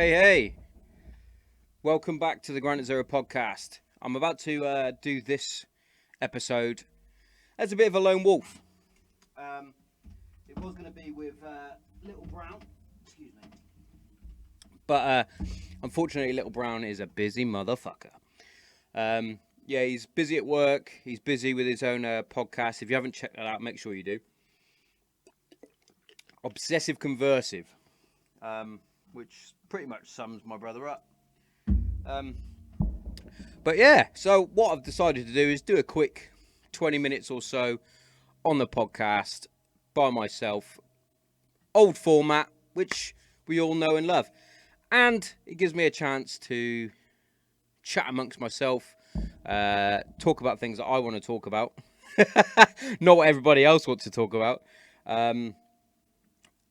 Hey, welcome back to the Granite Zero podcast. I'm about to do this episode as a bit of a lone wolf. It was going to be with Little Brown, excuse me, but unfortunately, Little Brown is a busy motherfucker. Yeah, he's busy at work. He's busy with his own podcast. If you haven't checked that out, make sure you do. Obsessive Conversive, which pretty much sums my brother up. But yeah, so what I've decided to do is do a quick 20 minutes or so on the podcast by myself. Old format, which we all know and love. And it gives me a chance to chat amongst myself, talk about things that I want to talk about, not what everybody else wants to talk about.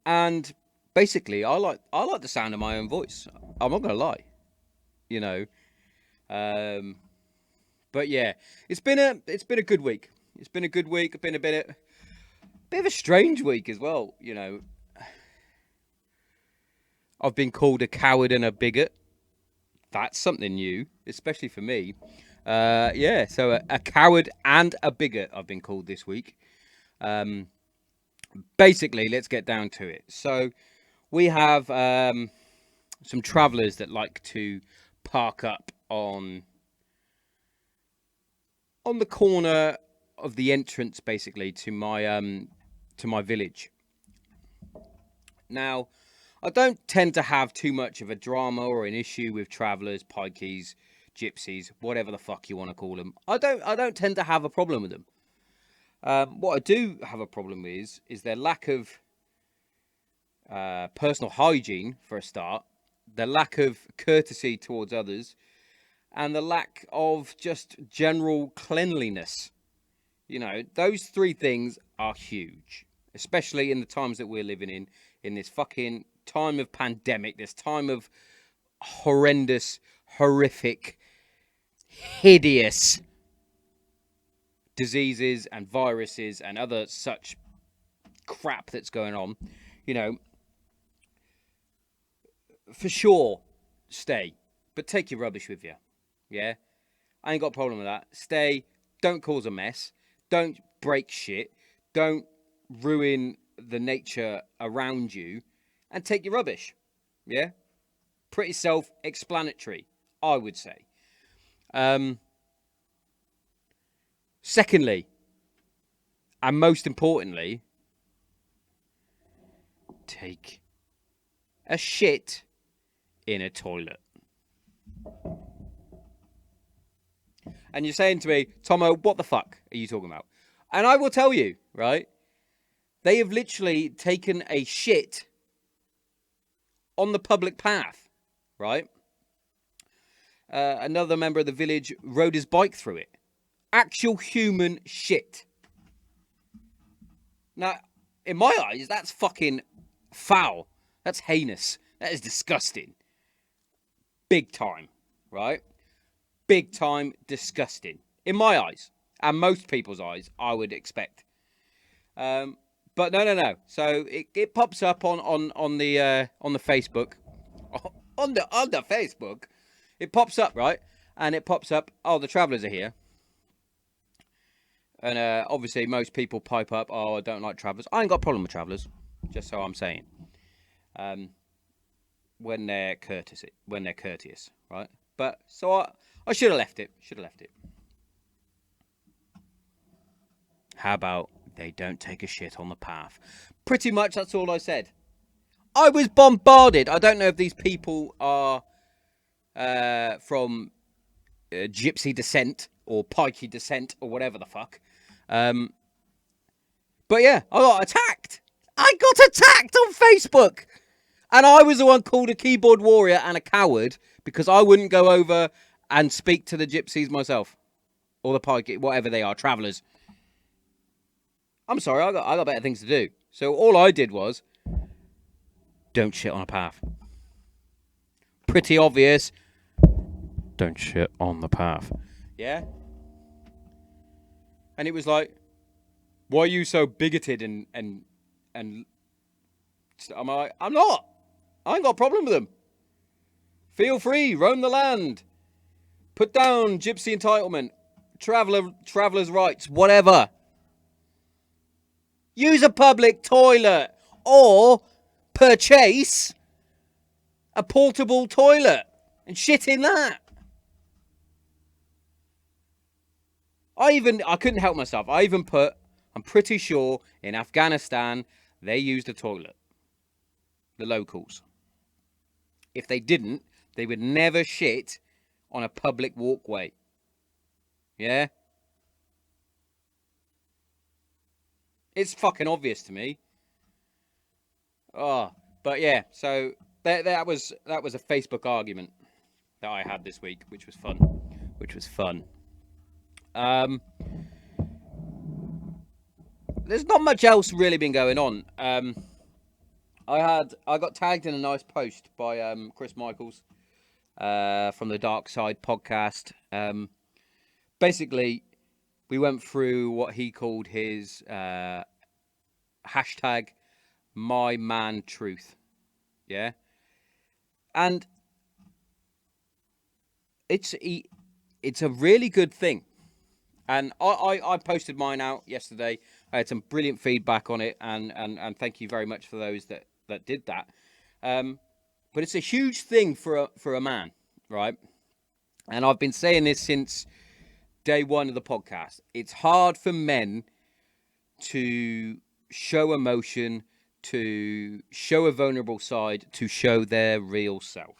And basically, I like the sound of my own voice. I'm not going to lie, you know. But yeah, it's been a good week. It's been a good week. It's been a bit of a strange week as well. You know, I've been called a coward and a bigot. That's something new, especially for me. Yeah, so a coward and a bigot I've been called this week. Basically, let's get down to it. So we have some travellers that like to park up on the corner of the entrance, basically to my village. Now, I don't tend to have too much of a drama or an issue with travellers, pikeys, gypsies, whatever the fuck you want to call them. I don't tend to have a problem with them. What I do have a problem with is their lack of personal hygiene, for a start, the lack of courtesy towards others, and the lack of just general cleanliness. You know, those three things are huge, especially in the times that we're living in this fucking time of pandemic, this time of horrendous, horrific, hideous diseases and viruses and other such crap that's going on. You know, for sure, stay, but take your rubbish with you. Yeah, I ain't got a problem with that. Stay, don't cause a mess, don't break shit, don't ruin the nature around you, and take your rubbish. Yeah, pretty self-explanatory, I would say. Secondly, and most importantly, take a shit in a toilet. And you're saying to me, Tommo, what the fuck are you talking about? And I will tell you, right? They have literally taken a shit on the public path, right? Another member of the village rode his bike through it. Actual human shit. Now, in my eyes, that's fucking foul. That's heinous. That is disgusting. Big time, right? Big time disgusting. In my eyes. And most people's eyes, I would expect. But no. So it pops up on the Facebook. On the Facebook. It pops up, right? And it pops up, oh, the travellers are here. And obviously most people pipe up, oh, I don't like travellers. I ain't got a problem with travellers, just so I'm saying. When they're courteous, right? But so I should have left it. How about they don't take a shit on the path? Pretty much that's all I said. I was bombarded. I don't know if these people are from gypsy descent or pikey descent or whatever the fuck. But yeah, I got attacked. I got attacked on Facebook. And I was the one called a keyboard warrior and a coward because I wouldn't go over and speak to the gypsies myself. Or the pikey, whatever they are, travellers. I'm sorry, I got better things to do. So all I did was, don't shit on a path. Pretty obvious. Don't shit on the path. Yeah? And it was like, why are you so bigoted and I'm like, I'm not. I ain't got a problem with them. Feel free, roam the land. Put down gypsy entitlement, traveller's rights, whatever. Use a public toilet or purchase a portable toilet and shit in that. I couldn't help myself. I even put, I'm pretty sure in Afghanistan they used a toilet. The locals. If they didn't, they would never shit on a public walkway. Yeah? It's fucking obvious to me. Oh, but yeah, so that was a Facebook argument that I had this week, which was fun. There's not much else really been going on. I got tagged in a nice post by Chris Michaels from the Dark Side podcast. Basically, we went through what he called his hashtag my man truth. Yeah. And it's a really good thing. And I posted mine out yesterday. I had some brilliant feedback on it, and thank you very much for those that did that. But it's a huge thing for a man, right? And I've been saying this since day one of the podcast. It's hard for men to show emotion, to show a vulnerable side, to show their real self.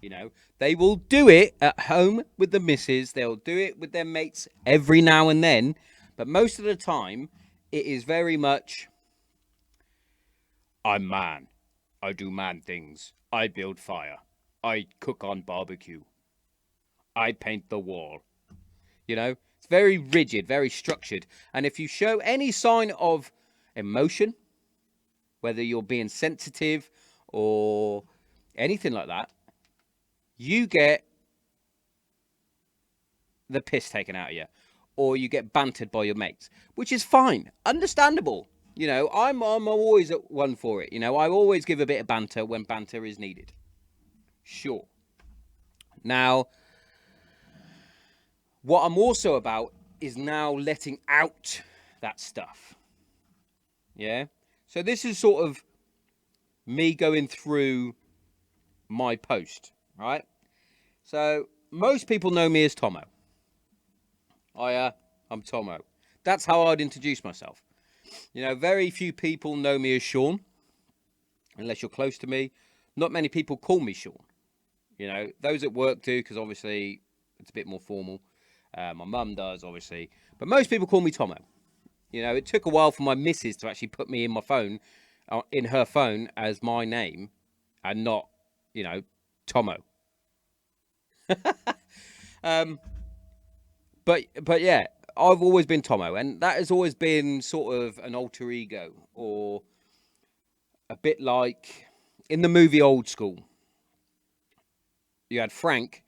You know, they will do it at home with the missus. They'll do it with their mates every now and then. But most of the time, it is very much, I'm man. I do man things. I build fire. I cook on barbecue. I paint the wall. You know, it's very rigid, very structured. And if you show any sign of emotion, whether you're being sensitive or anything like that, you get the piss taken out of you, or you get bantered by your mates, which is fine, understandable. You know, I'm always at one for it. You know, I always give a bit of banter when banter is needed. Sure. Now, what I'm also about is now letting out that stuff. Yeah. So this is sort of me going through my post, right? So most people know me as Tommo. I'm Tommo. That's how I'd introduce myself. You know, very few people know me as Sean, unless you're close to me. Not many people call me Sean. You know, those at work do, because obviously it's a bit more formal. My mum does, obviously. But most people call me Tommo. You know, it took a while for my missus to actually put me in my phone, in her phone, as my name, and not, you know, Tommo. But yeah, I've always been Tommo, and that has always been sort of an alter ego, or a bit like in the movie Old School. You had Frank,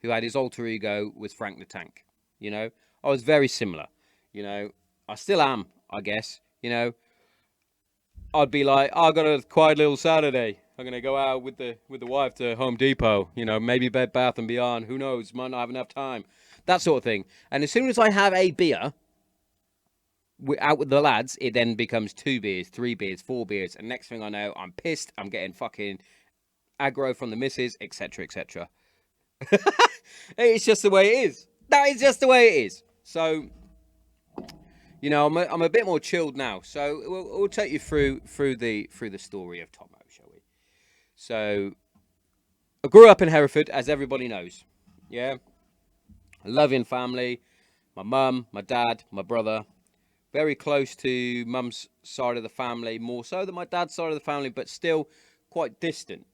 who had his alter ego was Frank the Tank. You know, I was very similar. You know, I still am, I guess. You know, I'd be like, I got a quiet little Saturday. I'm gonna go out with the wife to Home Depot. You know, maybe Bed Bath and Beyond. Who knows? Might not have enough time. That sort of thing. And as soon as I have a beer out with the lads, it then becomes 2 beers, 3 beers, 4 beers, and next thing I know, I'm pissed. I'm getting fucking aggro from the missus, etc., etc. It's just the way it is. That is just the way it is. So, you know, I'm a bit more chilled now. So we'll take you through the story of Tommo, shall we? So I grew up in Hereford, as everybody knows. Yeah, a loving family. My mum, my dad, my brother. Very close to mum's side of the family, more so than my dad's side of the family, but still quite distant.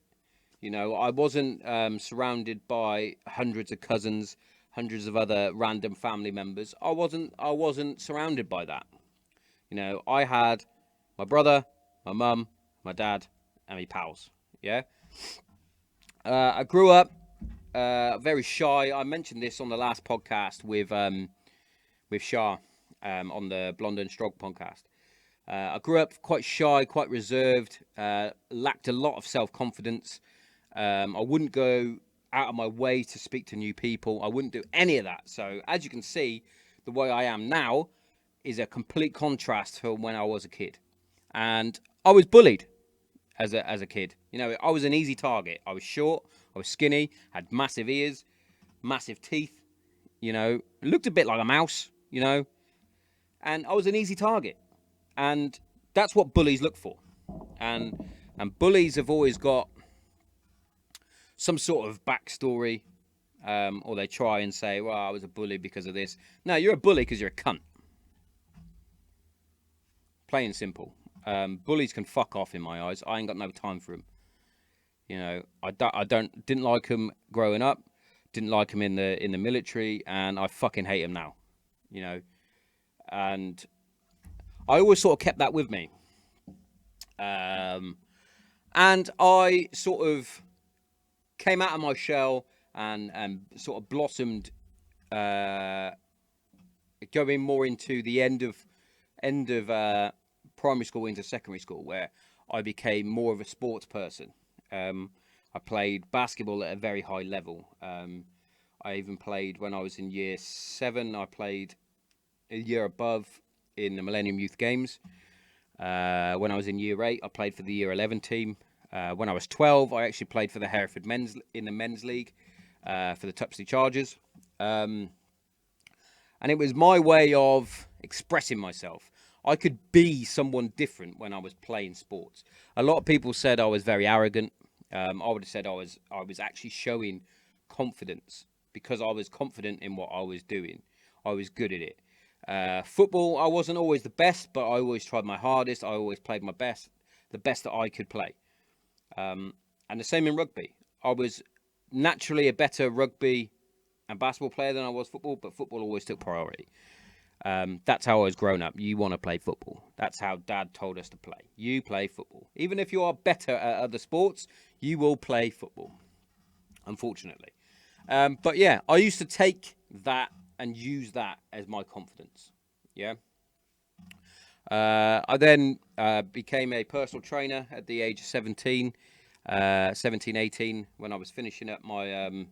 You know, I wasn't surrounded by hundreds of cousins, hundreds of other random family members. I wasn't surrounded by that. You know, I had my brother, my mum, my dad, and my pals. Yeah. I grew up very shy. I mentioned this on the last podcast with Shah on the Blonde and Strog podcast. I grew up quite shy, quite reserved, lacked a lot of self-confidence. I wouldn't go out of my way to speak to new people. I wouldn't do any of that. So as you can see, the way I am now is a complete contrast from when I was a kid. And I was bullied as a kid. You know, I was an easy target. I was short, I was skinny, had massive ears, massive teeth, you know, looked a bit like a mouse, you know, and I was an easy target. And that's what bullies look for. And bullies have always got some sort of backstory, or they try and say, well, I was a bully because of this. No, you're a bully because you're a cunt. Plain and simple. Bullies can fuck off in my eyes. I ain't got no time for them. You know, didn't like them growing up, didn't like them in the military, and I fucking hate them now. You know, and I always sort of kept that with me. And I sort of came out of my shell and sort of blossomed, going more into the end of primary school into secondary school, where I became more of a sports person. I played basketball at a very high level. I even played when I was in year 7. I played a year above in the Millennium Youth Games. When I was in year 8, I played for the year 11 team. When I was 12, I actually played for the Hereford men's league, for the Tupsley Chargers. And it was my way of expressing myself. I could be someone different when I was playing sports. A lot of people said I was very arrogant. I would have said I was actually showing confidence because I was confident in what I was doing. I was good at it. Football, I wasn't always the best, but I always tried my hardest. I always played my best, the best that I could play. And the same in rugby. I was naturally a better rugby and basketball player than I was football, but football always took priority. That's how I was grown up. You want to play football. That's how Dad told us to play. You play football. Even if you are better at other sports, you will play football, unfortunately. But yeah, I used to take that and use that as my confidence. Yeah. I then became a personal trainer at the age of 17, 18, when I was finishing up my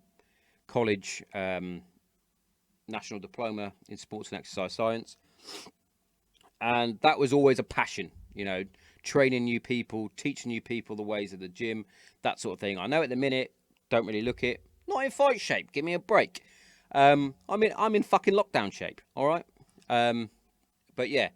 college national diploma in sports and exercise science. And that was always a passion, you know, training new people, teaching new people the ways of the gym, that sort of thing. I know at the minute, don't really look it, not in fight shape, give me a break. I'm in fucking lockdown shape, all right? But yeah,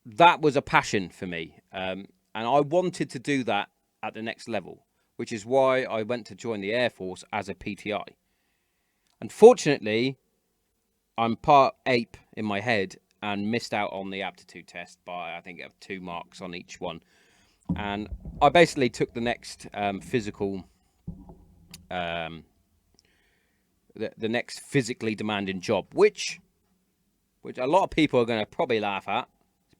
that was a passion for me. And I wanted to do that at the next level, which is why I went to join the Air Force as a PTI. Unfortunately, I'm part ape in my head and missed out on the aptitude test by, I think, 2 marks on each one. And I basically took the next physical, the next physically demanding job, which a lot of people are going to probably laugh at,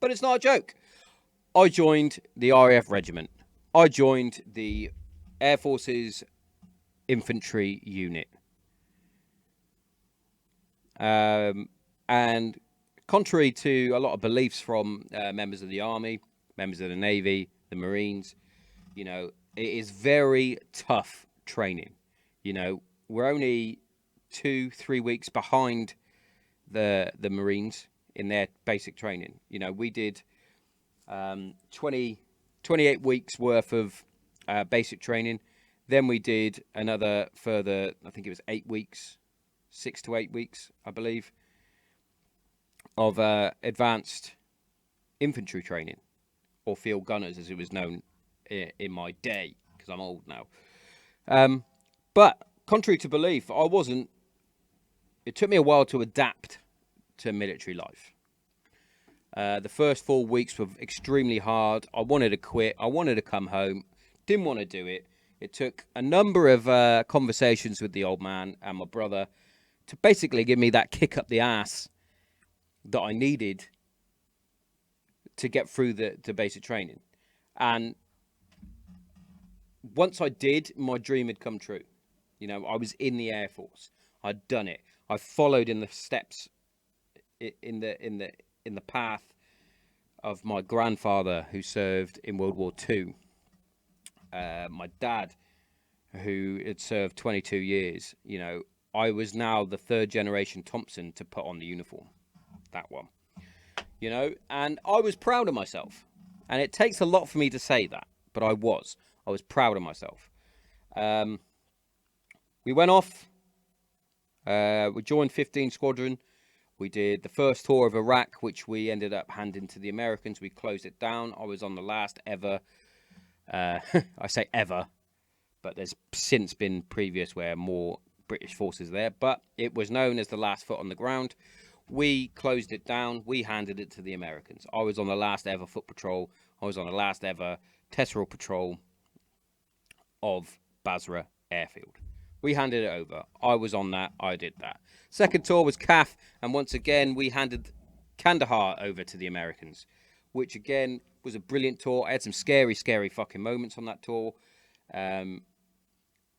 but it's not a joke. I joined the RAF regiment. I joined the Air Force's infantry unit. And contrary to a lot of beliefs from members of the Army, members of the Navy, the Marines, you know, it is very tough training. You know, we're only 2-3 weeks behind the Marines in their basic training. You know, we did 28 weeks worth of basic training. Then we did another further, I think it was 8 weeks, 6 to 8 weeks, I believe, of advanced infantry training, or field gunners, as it was known in my day, because I'm old now. But contrary to belief, it took me a while to adapt to military life. The first 4 weeks were extremely hard. I wanted to quit. I wanted to come home. Didn't want to do it. It took a number of conversations with the old man and my brother to basically give me that kick up the ass that I needed to get through the basic training. And once I did, my dream had come true. You know, I was in the Air Force. I'd done it. I followed in the steps, in the path of my grandfather, who served in World War II. My dad who had served 22 years, I was now the third generation Thompson to put on the uniform. That one, and I was proud of myself. And it takes a lot for me to say that, but I was proud of myself. We went off. We joined 15 Squadron. We did the first tour of Iraq, which we ended up handing to the Americans. We closed it down. I was on the last ever. I say ever, but there's since been previous where more British forces there. But it was known as the last foot on the ground. We closed it down. We handed it to the Americans. I was on the last ever foot patrol. I was on the last ever Tesseril patrol of Basra Airfield. We handed it over. I was on that. I did that. Second tour was CAF, and once again we handed Kandahar over to the Americans, which again was a brilliant tour. I had some scary fucking moments on that tour.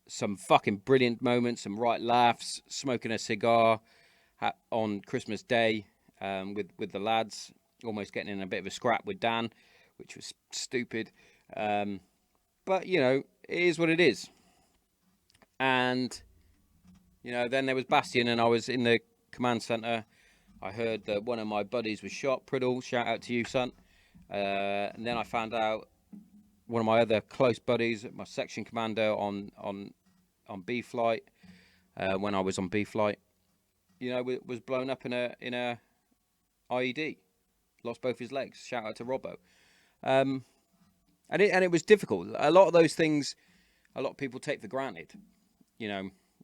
Some fucking brilliant moments, some right laughs, smoking a cigar on Christmas Day with the lads, almost getting in a bit of a scrap with Dan, which was stupid. But, it is what it is. And, then there was Bastion, and I was in the command centre. I heard that one of my buddies was shot. Priddle, shout out to you, son. And then I found out one of my other close buddies, my section commander on B flight, when I was on B flight, was blown up in a IED. Lost both his legs. Shout out to Robbo. And it was difficult. A lot of those things, a lot of people take for granted.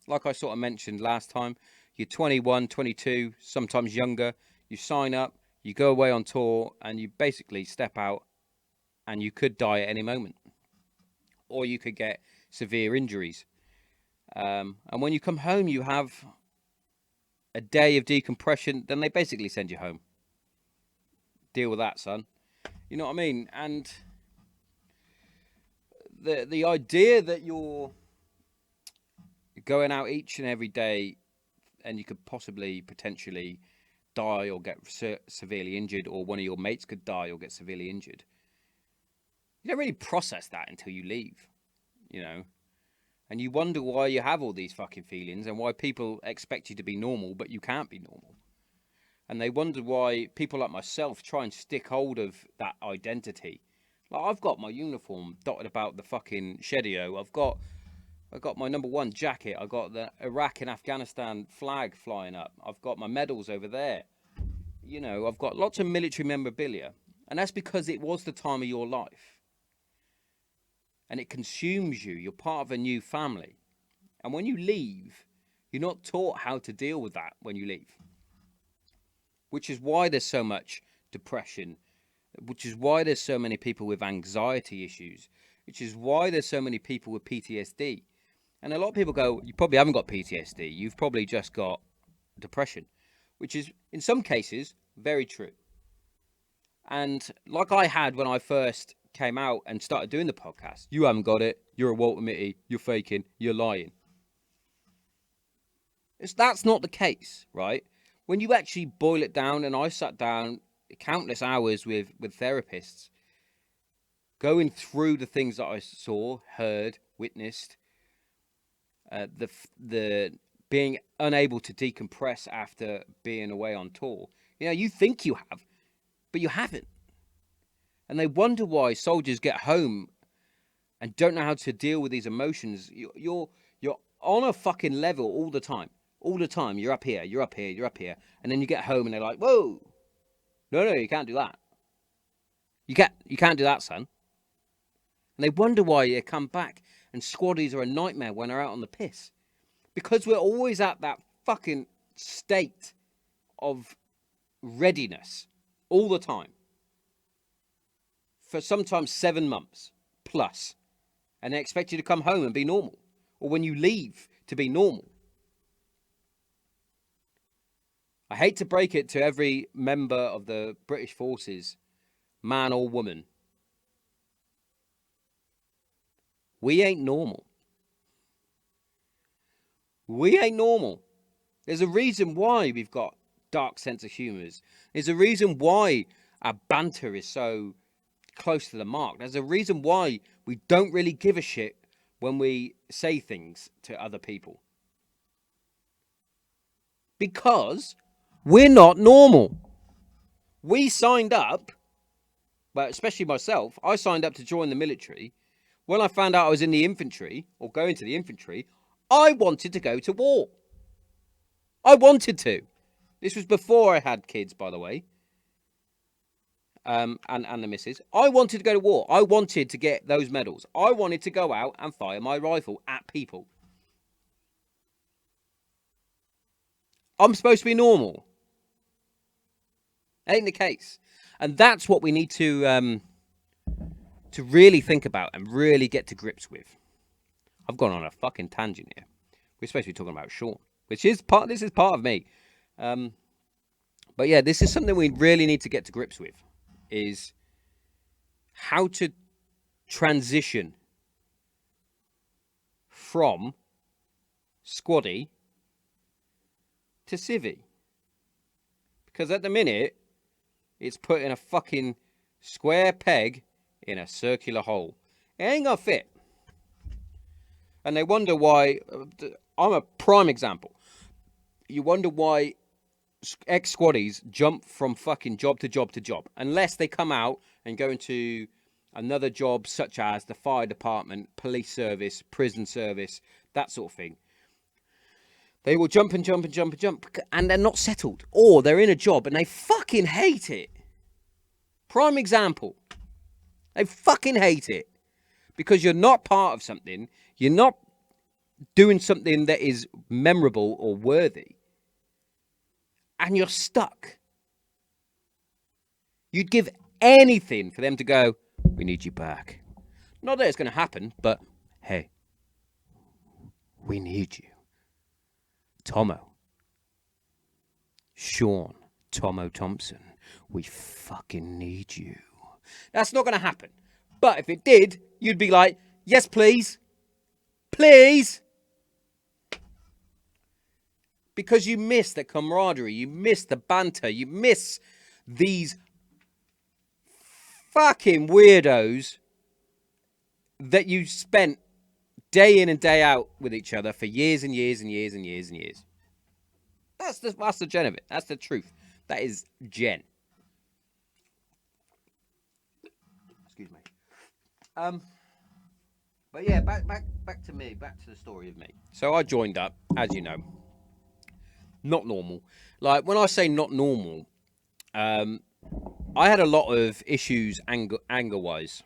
Like I sort of mentioned last time, you're 21, 22, sometimes younger. You sign up, you go away on tour, and you basically step out, and you could die at any moment, or you could get severe injuries. And when you come home, you have a day of decompression. Then they basically send you home. Deal with that, son. You know what I mean? And the idea that you're going out each and every day and you could potentially die or get severely injured, or one of your mates could die or get severely injured, you don't really process that until you leave, and you wonder why you have all these fucking feelings and why people expect you to be normal, but you can't be normal. And they wonder why people like myself try and stick hold of that identity. Like, I've got my uniform dotted about the fucking shedio. I've got my #1 jacket. I've got the Iraq and Afghanistan flag flying up. I've got my medals over there. I've got lots of military memorabilia. And that's because it was the time of your life. And it consumes you. You're part of a new family. And when you leave, you're not taught how to deal with that when you leave. Which is why there's so much depression. Which is why there's so many people with anxiety issues. Which is why there's so many people with PTSD. And a lot of people go, you probably haven't got PTSD. You've probably just got depression. Which is, in some cases, very true. And like I had when I first came out and started doing the podcast, you haven't got it. You're a Walter Mitty. You're faking. You're lying. That's not the case, right? When you actually boil it down, and I sat down countless hours with therapists, going through the things that I saw, heard, witnessed, the being unable to decompress after being away on tour. You think you have, but you haven't. And they wonder why soldiers get home and don't know how to deal with these emotions. You're on a fucking level all the time. All the time. You're up here, you're up here, you're up here. And then you get home and they're like, whoa. No, you can't do that. You can't do that, son. And they wonder why they come back and squaddies are a nightmare when they're out on the piss. Because we're always at that fucking state of readiness all the time. For sometimes 7 months plus. And they expect you to come home and be normal. Or when you leave to be normal. I hate to break it to every member of the British forces, man or woman. We ain't normal. We ain't normal. There's a reason why we've got dark sense of humours. There's a reason why our banter is so close to the mark. There's a reason why we don't really give a shit when we say things to other people. Because we're not normal. We signed up, but especially myself, I signed up to join the military. When I found out I was in the infantry, or going to the infantry, I wanted to go to war. I wanted to. This was before I had kids, by the way, and the missus. I wanted to go to war. I wanted to get those medals. I wanted to go out and fire my rifle at people. I'm supposed to be normal. Ain't the case. And that's what we need to really think about and really get to grips with. I've gone on a fucking tangent here. We're supposed to be talking about Sean, which is part. This is part of me. But yeah, this is something we really need to get to grips with, is how to transition from squaddy to civvy. Because at the minute, it's putting a fucking square peg in a circular hole. It ain't gonna fit. And they wonder why. I'm a prime example. You wonder why ex-squaddies jump from fucking job to job to job, unless they come out and go into another job, such as the fire department, police service, prison service, that sort of thing. They will jump and jump and jump and jump, and they're not settled, or they're in a job and they fucking hate it. Prime example. They fucking hate it because you're not part of something. You're not doing something that is memorable or worthy, and you're stuck. You'd give anything for them to go, we need you back. Not that it's going to happen, but hey, we need you. Tommo. Sean. Tommo Thompson. We fucking need you. That's not going to happen. But if it did, you'd be like, yes, please. Please. Because you miss the camaraderie. You miss the banter. You miss these fucking weirdos that you spent day in and day out with each other for years and years and years and years and years. That's the gen of it. That's the truth. That is gen. Excuse me. But yeah, back to me, back to the story of me. So I joined up, as you know. Not normal. Like, when I say not normal, I had a lot of issues anger-wise.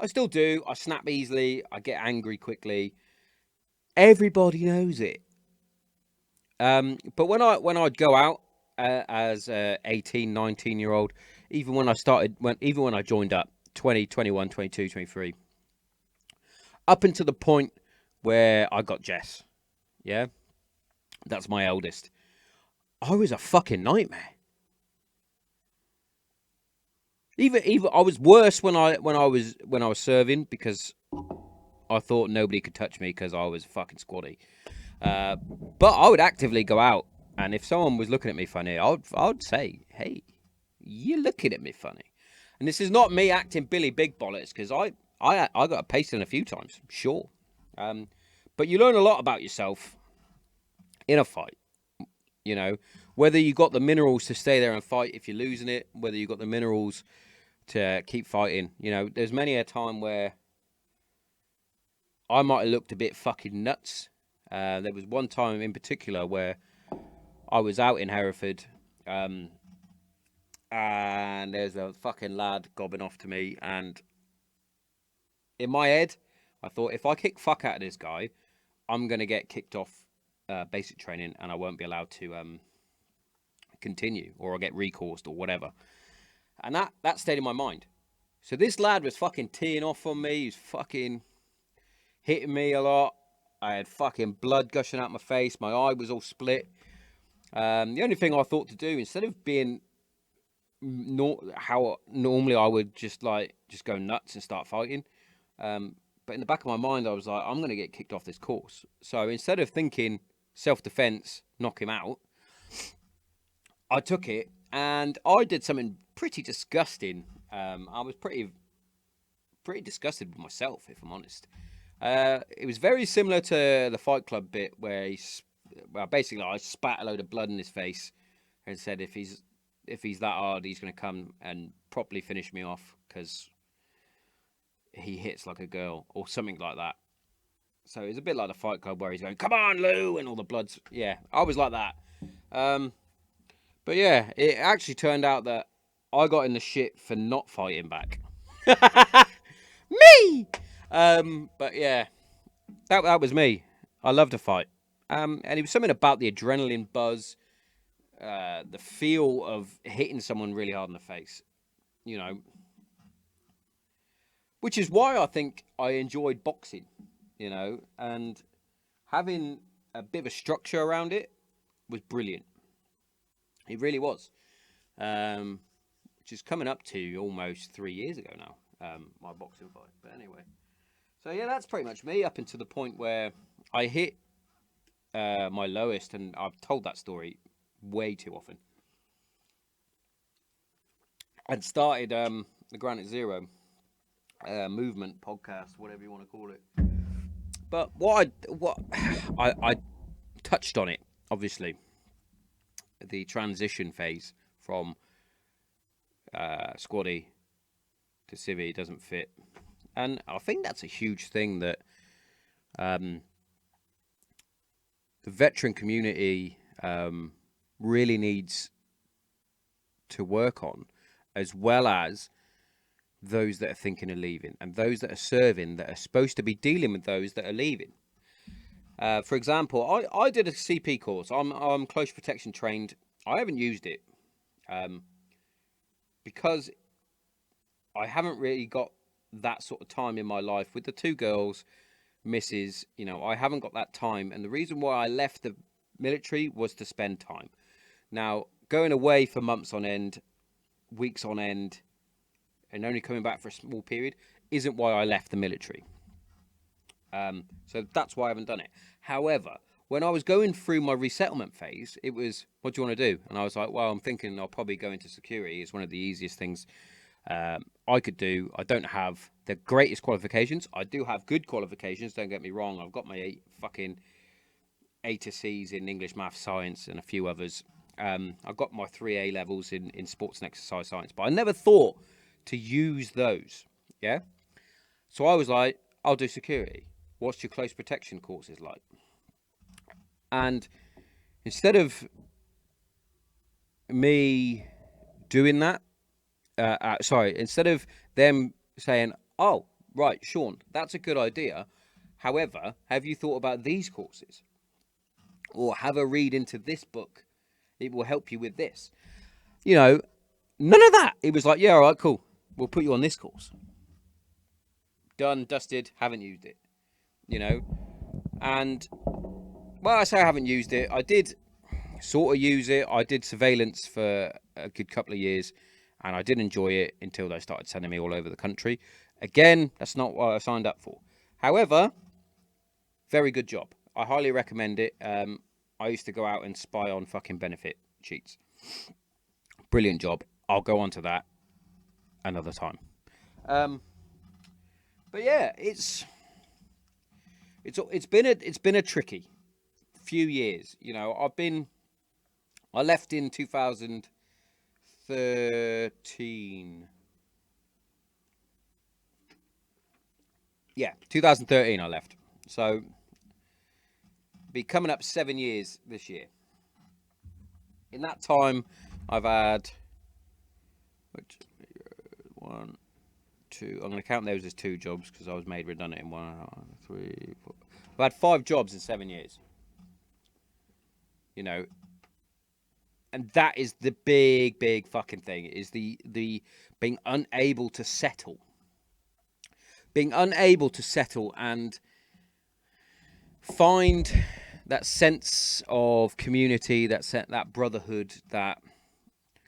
I still do. I snap easily. I get angry quickly. Everybody knows it. But when I'd go out as a 18, 19-year-old, even when I joined up, 20, 21, 22, 23, up until the point where I got Jess, yeah, that's my eldest, I was a fucking nightmare. Even I was worse when I was serving, because I thought nobody could touch me because I was fucking squaddy. But I would actively go out, and if someone was looking at me funny, I'd say, "Hey, you're looking at me funny." And this is not me acting Billy Big Bollocks, because I got a pasting a few times, sure. But you learn a lot about yourself in a fight. You know, whether you got the minerals to stay there and fight if you're losing it, whether you got the minerals to keep fighting. You know, there's many a time where I might have looked a bit fucking nuts. There was one time in particular where I was out in Hereford, and there's a fucking lad gobbing off to me, and in my head, I thought, if I kick fuck out of this guy, I'm going to get kicked off basic training, and I won't be allowed to continue, or I'll get recoursed or whatever. And that stayed in my mind. So this lad was fucking teeing off on me. He was fucking hitting me a lot. I had fucking blood gushing out my face. My eye was all split. The only thing I thought to do, instead of being how normally I would just go nuts and start fighting, but in the back of my mind, I was like, I'm going to get kicked off this course. So instead of thinking self-defense, knock him out, I took it and I did something pretty disgusting. I was pretty disgusted with myself, if I'm honest. It was very similar to the Fight Club bit where well, basically I spat a load of blood in his face and said if he's that hard, he's going to come and properly finish me off because he hits like a girl or something like that. So it's a bit like the Fight Club where he's going, "Come on, Lou," and all the blood's. Yeah, I was like that. Um, but yeah, it actually turned out that I got in the shit for not fighting back. Me. But yeah, that was me. I love to fight. And it was something about the adrenaline buzz, the feel of hitting someone really hard in the face. You know, which is why I think I enjoyed boxing. You know, and having a bit of a structure around it was brilliant. It really was. Which is coming up to almost 3 years ago now. My boxing fight. But anyway, so yeah, that's pretty much me up until the point where I hit my lowest, and I've told that story way too often. And started the Granite Zero movement podcast, whatever you want to call it. But what I touched on it, obviously, the transition phase from squaddy to civvy doesn't fit, and I think that's a huge thing that the veteran community really needs to work on, as well as those that are thinking of leaving and those that are serving that are supposed to be dealing with those that are leaving. For example, I did a CP course. I'm close protection trained. I haven't used it because I haven't really got that sort of time in my life with the two girls, misses. You know, I haven't got that time, and the reason why I left the military was to spend time. Now, going away for months on end, weeks on end, and only coming back for a small period isn't why I left the military. So that's why I haven't done it. However, when I was going through my resettlement phase, it was, what do you want to do? And I was like, well, I'm thinking I'll probably go into security. It's one of the easiest things I could do. I don't have the greatest qualifications. I do have good qualifications, don't get me wrong. I've got my fucking A to C's in English, math, science, and a few others. I've got my 3A levels in sports and exercise science, but I never thought to use those. Yeah. So I was like, I'll do security. What's your close protection courses like? And instead of me doing that, instead of them saying, oh, right, Sean, that's a good idea. However, have you thought about these courses? Or have a read into this book. It will help you with this. You know, none of that. It was like, yeah, all right, cool. We'll put you on this course. Done, dusted, haven't used it. You know, and, well, I say I haven't used it. I did sort of use it. I did surveillance for a good couple of years, and I did enjoy it until they started sending me all over the country. Again, that's not what I signed up for. However, very good job. I highly recommend it. I used to go out and spy on fucking benefit sheets. Brilliant job. I'll go on to that another time. But yeah, it's been a tricky few years. You know, I left in 2013. Yeah, 2013 I left. So be coming up 7 years this year. In that time, I've had one, two. I'm going to count those as 2 jobs because I was made redundant in 1, 3, 4. I've had 5 jobs in 7 years. You know, and that is the big fucking thing. Is the being unable to settle. Being unable to settle and find that sense of community, that brotherhood, that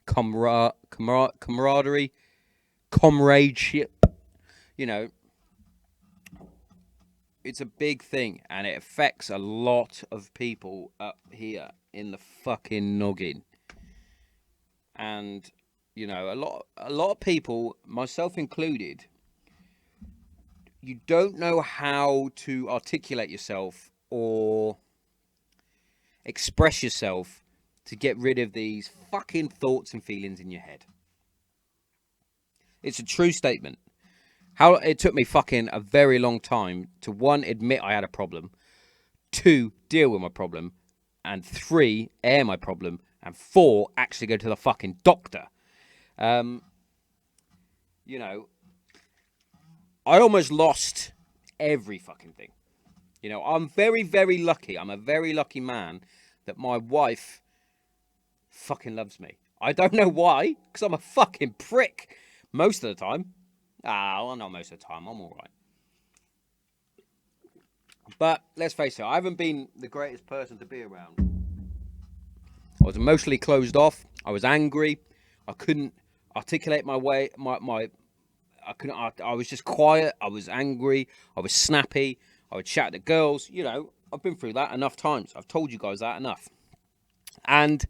camaraderie, comradeship. You know, it's a big thing, and it affects a lot of people up here in the fucking noggin. And you know, a lot of people, myself included, you don't know how to articulate yourself or express yourself to get rid of these fucking thoughts and feelings in your head. It's a true statement. How it took me fucking a very long time to, one, admit I had a problem, two, deal with my problem, and three, air my problem, and four, actually go to the fucking doctor. You know, I almost lost every fucking thing. You know, I'm very, very lucky. I'm a very lucky man that my wife fucking loves me. I don't know why, because I'm a fucking prick most of the time. Well, not most of the time. I'm all right. But let's face it, I haven't been the greatest person to be around. I was emotionally closed off. I was angry. I couldn't articulate my way. I couldn't. I was just quiet. I was angry. I was snappy. I would shout at girls. You know, I've been through that enough times. I've told you guys that enough. And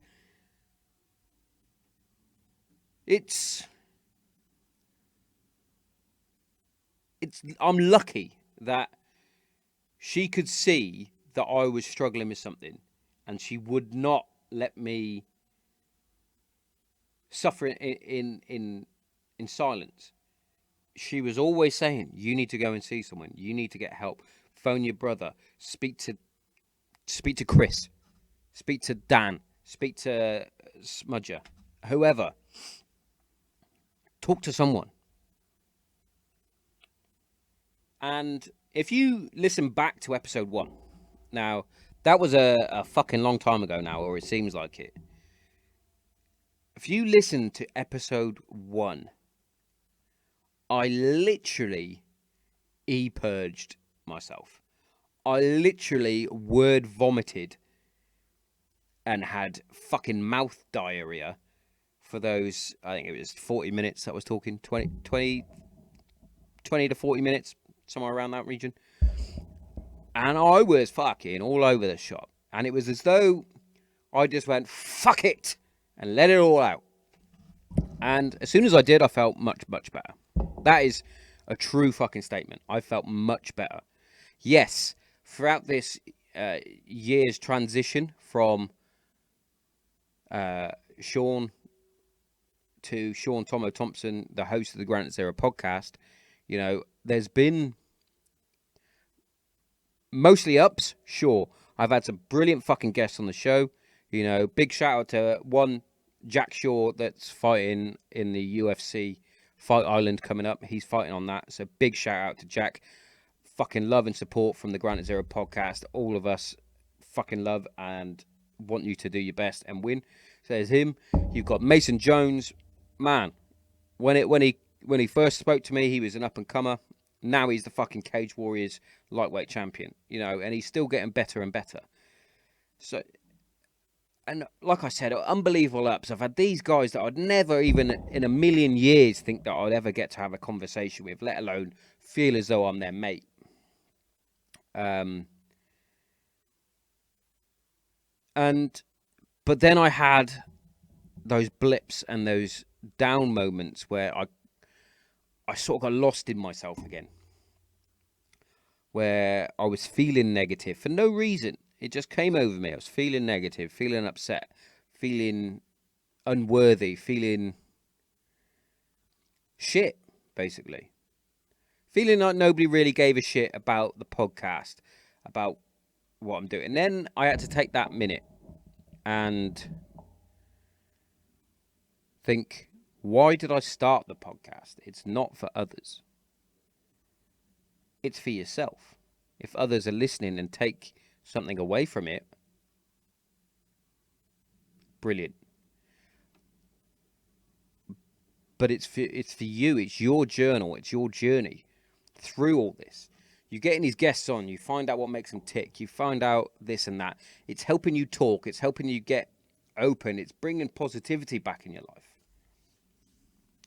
I'm lucky that she could see that I was struggling with something, and she would not let me suffer in silence. She was always saying, "You need to go and see someone. You need to get help. Phone your brother. Speak to Chris. Speak to Dan. Speak to Smudger. Whoever. Talk to someone." And if you listen back to episode 1, now that was a fucking long time ago now, or it seems like it. If you listen to episode 1, I literally purged myself. I literally word vomited and had fucking mouth diarrhea for those, I think it was 40 minutes that I was talking, 20 to 40 minutes, somewhere around that region. And I was fucking all over the shop. And it was as though I just went, fuck it, and let it all out. And as soon as I did, I felt much, much better. That is a true fucking statement. I felt much better. Yes, throughout this year's transition from Sean to Sean Tommo Thompson, the host of the Granite Zero podcast, you know, there's been mostly ups, sure. I've had some brilliant fucking guests on the show. You know, big shout out to one, Jack Shaw, that's fighting in the UFC Fight Island coming up. He's fighting on that. So big shout out to Jack. Fucking love and support from the Granite Zero podcast. All of us fucking love and want you to do your best and win. So there's him. You've got Mason Jones. Man, when he first spoke to me, he was an up and comer. Now he's the fucking Cage Warriors lightweight champion, you know, and he's still getting better and better. So, and like I said, unbelievable ups. I've had these guys that I'd never even in a million years think that I'd ever get to have a conversation with, let alone feel as though I'm their mate. But then I had those blips and those down moments where I sort of got lost in myself again, where I was feeling negative for no reason. It just came over me. I was feeling negative, feeling upset, feeling unworthy, feeling shit, basically. Feeling like nobody really gave a shit about the podcast, about what I'm doing. And then I had to take that minute and think, why did I start the podcast? It's not for others. It's for yourself. If others are listening and take something away from it, brilliant. But it's for you. It's your journal. It's your journey through all this. You're getting these guests on. You find out what makes them tick. You find out this and that. It's helping you talk. It's helping you get open. It's bringing positivity back in your life.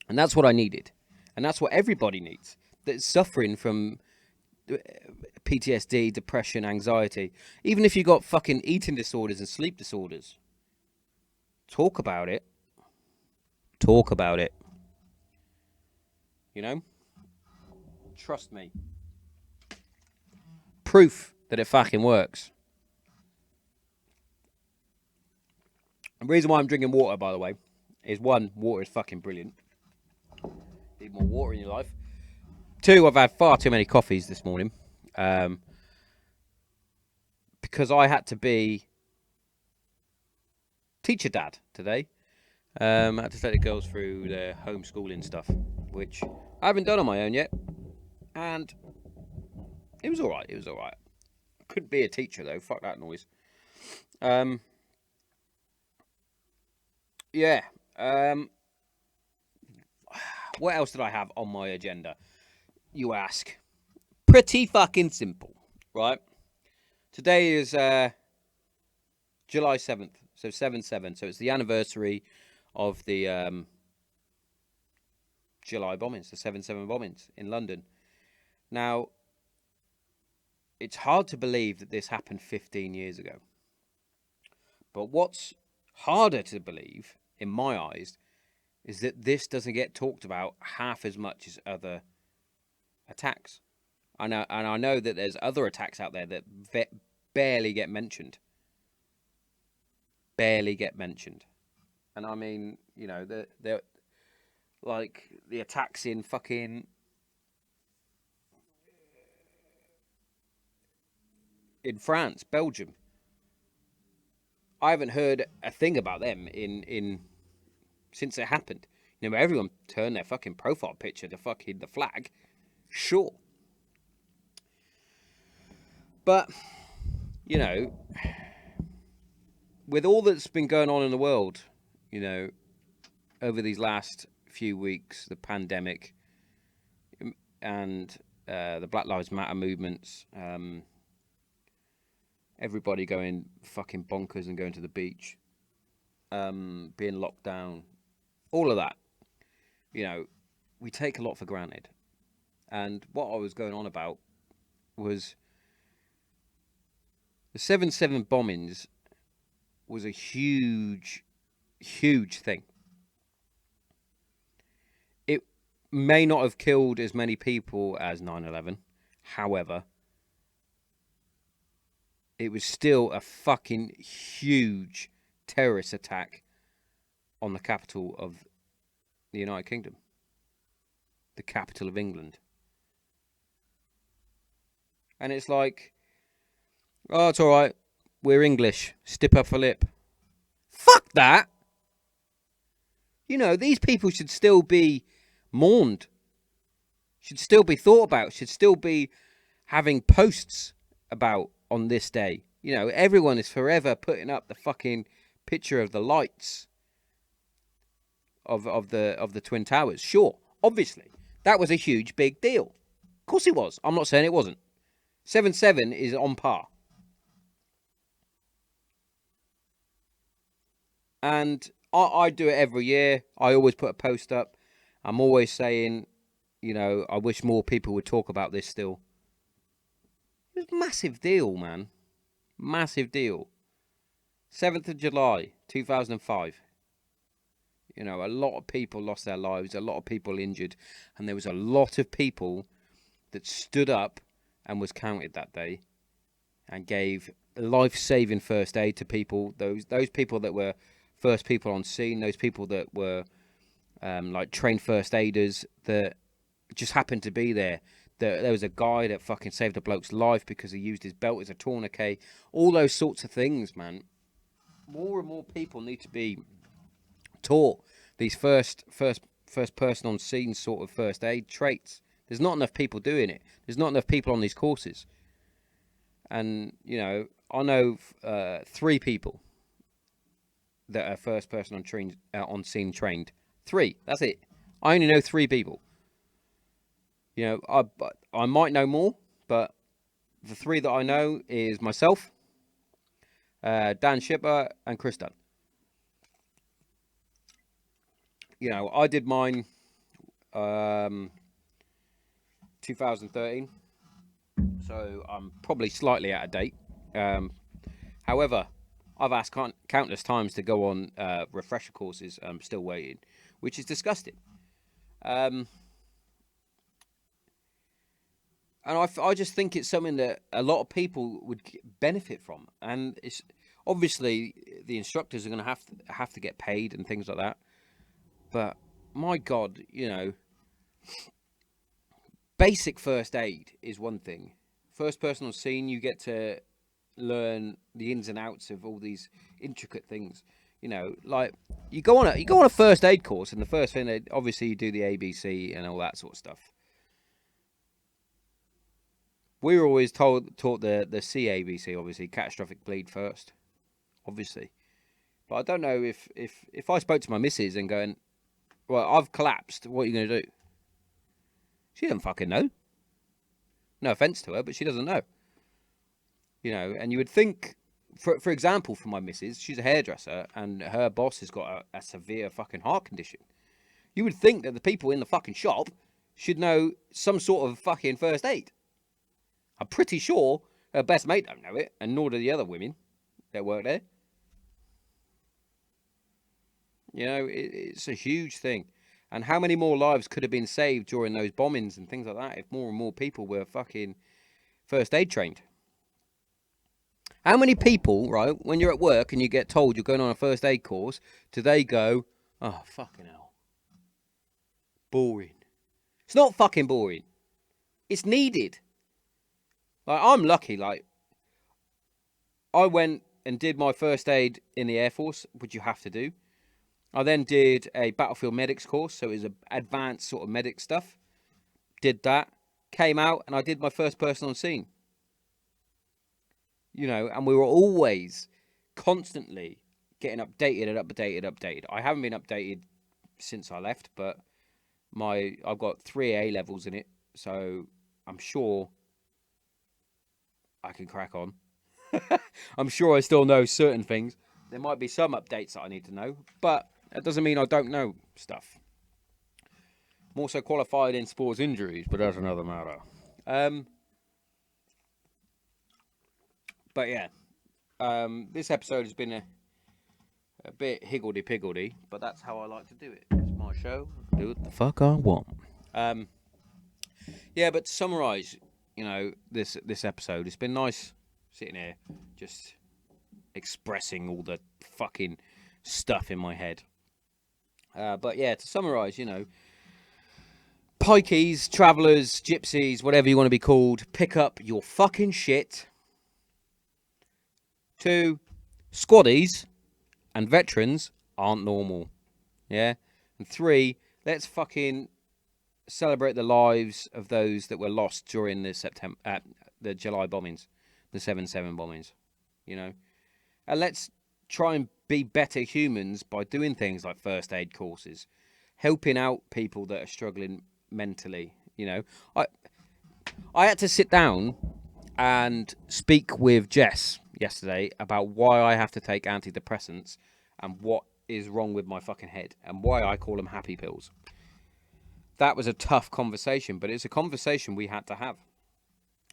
And that's what I needed. And that's what everybody needs. That's suffering from PTSD, depression, anxiety. Even if you got fucking eating disorders and sleep disorders. Talk about it. Talk about it. You know? Trust me. proof that it fucking works. The reason why I'm drinking water, by the way, is one, water is fucking brilliant. Need more water in your life. Two, I've had far too many coffees this morning. Because I had to be teacher dad today. I had to take the girls through their homeschooling stuff, which I haven't done on my own yet. And it was alright. I couldn't be a teacher, though. Fuck that noise. Yeah. What else did I have on my agenda? You ask. Pretty fucking simple, right? Today is July 7th, so 7/7. So it's the anniversary of the July bombings, the 7/7 bombings in London. Now, it's hard to believe that this happened 15 years ago. But what's harder to believe, in my eyes, is that this doesn't get talked about half as much as other attacks. I know that there's other attacks out there that barely get mentioned. Barely get mentioned. And I mean, you know, the like the attacks in fucking in France, Belgium. I haven't heard a thing about them in since it happened. You know, everyone turned their fucking profile picture to fucking the flag. Sure. But, you know, with all that's been going on in the world, you know, over these last few weeks, the pandemic and the Black Lives Matter movements, everybody going fucking bonkers and going to the beach, being locked down, all of that, you know, we take a lot for granted. And what I was going on about was the 7/7 bombings was a huge, huge thing. It may not have killed as many people as 9/11. However, it was still a fucking huge terrorist attack on the capital of the United Kingdom, the capital of England. And it's like, oh, it's all right. We're English. Stip up for lip. Fuck that. You know, these people should still be mourned. Should still be thought about. Should still be having posts about on this day. You know, everyone is forever putting up the fucking picture of the lights of the Twin Towers. Sure, obviously, that was a huge, big deal. Of course it was. I'm not saying it wasn't. 7/7 is on par. And I do it every year. I always put a post up. I'm always saying, you know, I wish more people would talk about this still. It was a massive deal, man. Massive deal. 7th of July, 2005. You know, a lot of people lost their lives, a lot of people injured, and there was a lot of people that stood up and was counted that day and gave life-saving first aid to people, those people that were first people on scene, those people that were like trained first aiders that just happened to be there. There was a guy that fucking saved a bloke's life because he used his belt as a tourniquet. All those sorts of things, man. More and more people need to be taught these first person on scene sort of first aid traits. There's not enough people doing it. There's not enough people on these courses. And, you know, I know 3 people that are first person on scene trained. 3, that's it. I only know 3 people. You know, I might know more, but the 3 that I know is myself, Dan Shipper, and Chris Dunn. You know, I did mine 2013, so I'm probably slightly out of date. However, I've asked countless times to go on refresher courses. I'm still waiting, which is disgusting. And I just think it's something that a lot of people would benefit from. And it's obviously the instructors are going to have to get paid and things like that. But my God, basic first aid is one thing. First person on scene, you get to learn the ins and outs of all these intricate things. Like you go on a first aid course, and the first thing, obviously, you do the ABC and all that sort of stuff. We were always taught the CABC, obviously, catastrophic bleed first, obviously. But I don't know if I spoke to my missus and going, well, I've collapsed, what are you going to do? She doesn't fucking know. No offence to her, but she doesn't know. And you would think, for example, for my missus, she's a hairdresser and her boss has got a severe fucking heart condition. You would think that the people in the fucking shop should know some sort of fucking first aid. I'm pretty sure her best mate don't know it, and nor do the other women that work there. It's a huge thing. And how many more lives could have been saved during those bombings and things like that if more and more people were fucking first aid trained? How many people, right, when you're at work and you get told you're going on a first aid course, do they go, oh, fucking hell, boring? It's not fucking boring. It's needed. Like, I'm lucky, like, I went and did my first aid in the Air Force, which you have to do. I then did a battlefield medics course, so it was advanced sort of medic stuff. Did that, came out, and I did my first person on scene. And we were always constantly getting updated. I haven't been updated since I left, but I've got 3 A levels in it, so I'm sure I can crack on. I'm sure I still know certain things. There might be some updates that I need to know, but that doesn't mean I don't know stuff. I'm also qualified in sports injuries, but that's another matter. But yeah, this episode has been a bit higgledy-piggledy, but that's how I like to do it. It's my show. Do what the fuck I want. Yeah, but to summarise, this episode, it's been nice sitting here just expressing all the fucking stuff in my head. But yeah, to summarise, pikeys, travellers, gypsies, whatever you want to be called, pick up your fucking shit. 2, squaddies and veterans aren't normal. Yeah? And 3, let's fucking celebrate the lives of those that were lost during the July bombings, the 7/7 bombings, And let's try and be better humans by doing things like first aid courses, helping out people that are struggling mentally. I had to sit down and speak with Jess yesterday about why I have to take antidepressants and what is wrong with my fucking head and why I call them happy pills. That was a tough conversation, but it's a conversation we had to have.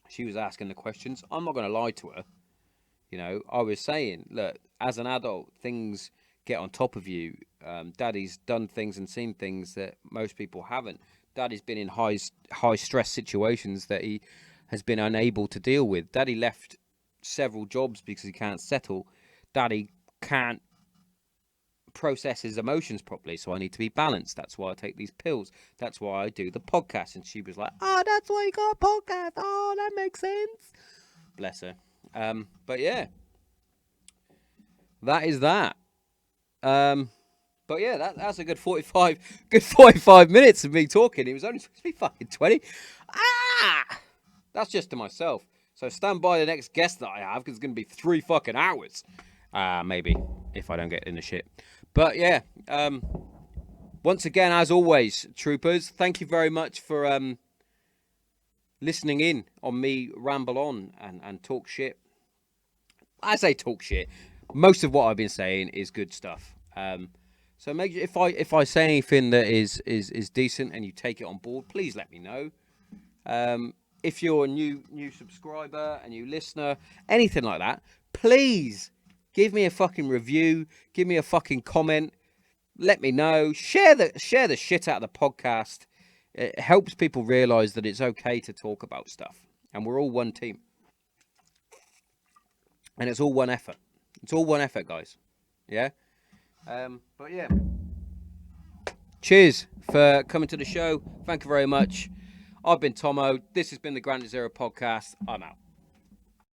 She was asking the questions. I'm not going to lie to her. I was saying, look, as an adult, things get on top of you. Daddy's done things and seen things that most people haven't. Daddy's been in high stress situations that he has been unable to deal with. Daddy left several jobs because he can't settle. Daddy can't process his emotions properly, so I need to be balanced. That's why I take these pills. That's why I do the podcast. And she was like, oh, that's why you got a podcast. Oh, that makes sense. Bless her. But yeah, that is that. But yeah, that's a good 45 minutes of me talking. It was only supposed to be fucking 20. That's just to myself. So stand by the next guest that I have, because it's going to be 3 fucking hours. Maybe, if I don't get in the shit. But yeah, once again, as always, troopers, thank you very much for listening in on me ramble on and talk shit. I say talk shit. Most of what I've been saying is good stuff. So make if I say anything that is decent and you take it on board, please let me know. If you're a new subscriber, a new listener, anything like that, please give me a fucking review, give me a fucking comment, let me know, share the shit out of the podcast. It helps people realise that it's okay to talk about stuff. and we're all one team, and it's all one effort. It's all one effort, guys. Yeah. But yeah. Cheers for coming to the show. Thank you very much. I've been Tommo. This has been the Granite Zero podcast. I'm out.